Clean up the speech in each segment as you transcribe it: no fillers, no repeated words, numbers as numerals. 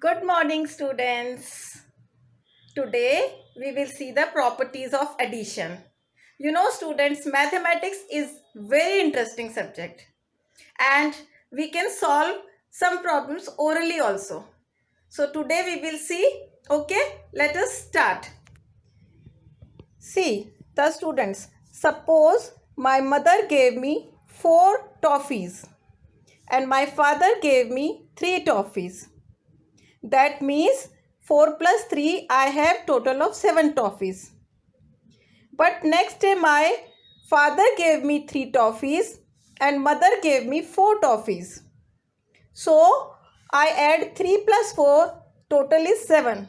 Good morning, students. Today we will see the properties of addition. Students, mathematics is very interesting subject and we can solve some problems orally also. So today we will see, okay, let us start. See, the students, suppose my mother gave me 4 toffees and my father gave me 3 toffees. That means 4 plus 3, I have total of 7 toffees. But next day my father gave me 3 toffees and mother gave me 4 toffees. So I add 3 plus 4, total is 7.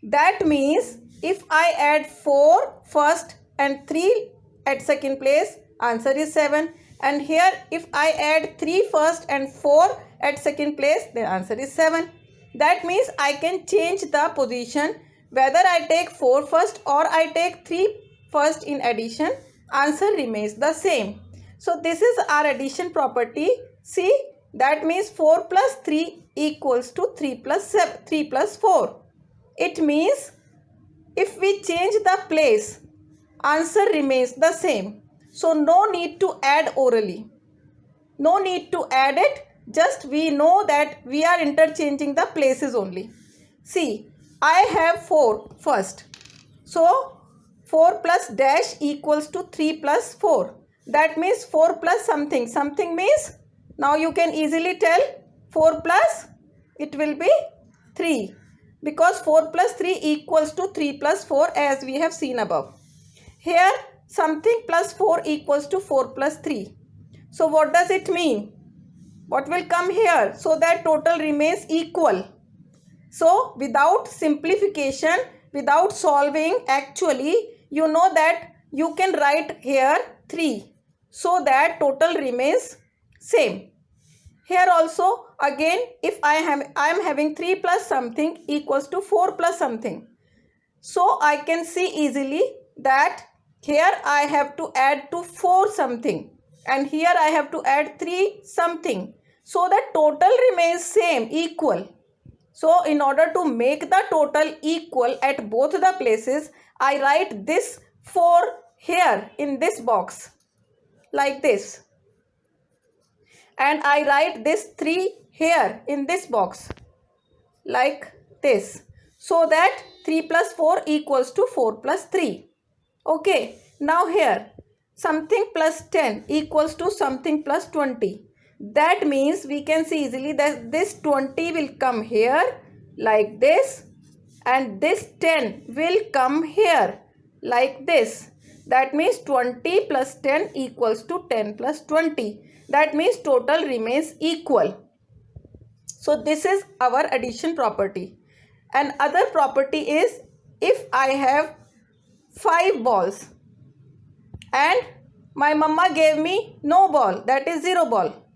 That means if I add 4 first and 3 at second place, answer is 7. And here if I add 3 first and 4 at second place, then answer is 7. That means I can change the position whether I take 4 first or I take 3 first in addition, answer remains the same. So this is our addition property. See, that means 4 plus 3 equals to 3 plus 4. It means if we change the place, answer remains the same. So no need to add orally. No need to add it. Just we know that we are interchanging the places only. See, I have 4 first. So 4 plus dash equals to 3 plus 4. That means 4 plus something. Something means, now you can easily tell 4 plus, it will be 3. Because 4 plus 3 equals to 3 plus 4 as we have seen above. Here something plus 4 equals to 4 plus 3. So what does it mean? What will come here? So that total remains equal. So without simplification, without solving, actually you know that you can write here 3. So that total remains same. Here also again if I am having 3 plus something equals to 4 plus something. So I can see easily that here I have to add to 4 something and here I have to add 3 something. So the total remains same, equal. So in order to make the total equal at both the places, I write this 4 here in this box like this. And I write this 3 here in this box like this. So that 3 plus 4 equals to 4 plus 3. Okay, now here something plus 10 equals to something plus 20. That means we can see easily that this 20 will come here like this and this 10 will come here like this. That means 20 plus 10 equals to 10 plus 20. That means total remains equal. So this is our addition property. And other property is if I have 5 balls and my mama gave me no ball, that is 0 ball.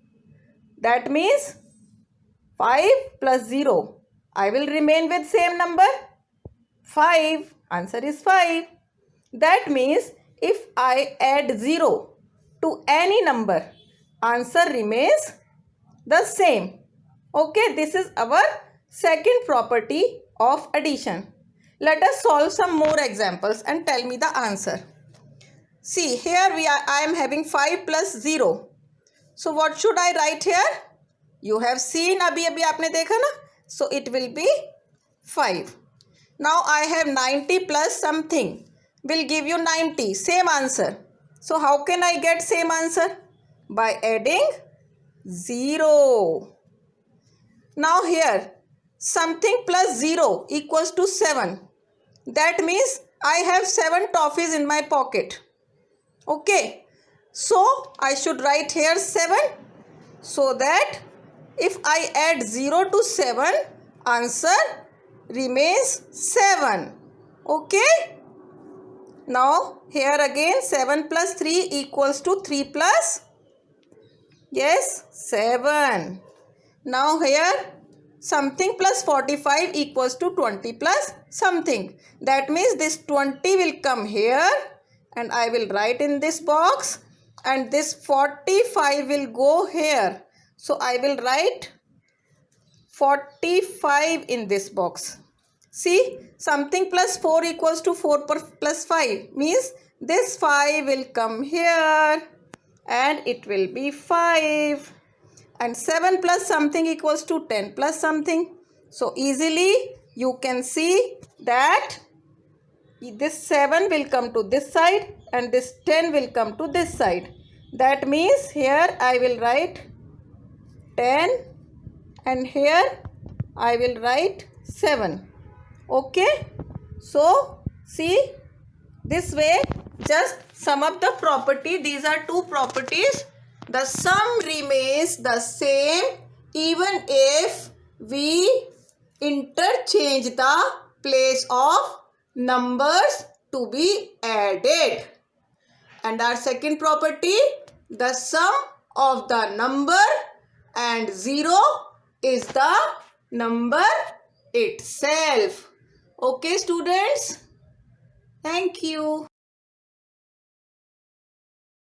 That means 5 plus 0. I will remain with same number 5. Answer is 5. That means if I add 0 to any number, answer remains the same. Okay, this is our second property of addition. Let us solve some more examples and tell me the answer. See, here I am having 5 plus 0. So what should I write here? You have seen, abhi aapne dekha na? So it will be 5. Now I have 90 plus something will give you 90. Same answer. So how can I get same answer? By adding 0. Now here something plus 0 equals to 7. That means I have 7 toffees in my pocket. Okay. So I should write here 7 so that if I add 0 to 7, answer remains 7. Okay. Now here again 7 plus 3 equals to 3 plus, yes, 7. Now here something plus 45 equals to 20 plus something. That means this 20 will come here and I will write in this box and this 45 will go here. So I will write 45 in this box. See, something plus 4 equals to 4 plus 5 means this 5 will come here and it will be 5. And 7 plus something equals to 10 plus something. So easily you can see that this 7 will come to this side and this 10 will come to this side. That means here I will write 10 and here I will write 7. Okay. So see, this way just sum up the property. These are two properties. The sum remains the same even if we interchange the place of numbers to be added. And our second property, the sum of the number and 0 is the number itself. Okay, students? Thank you.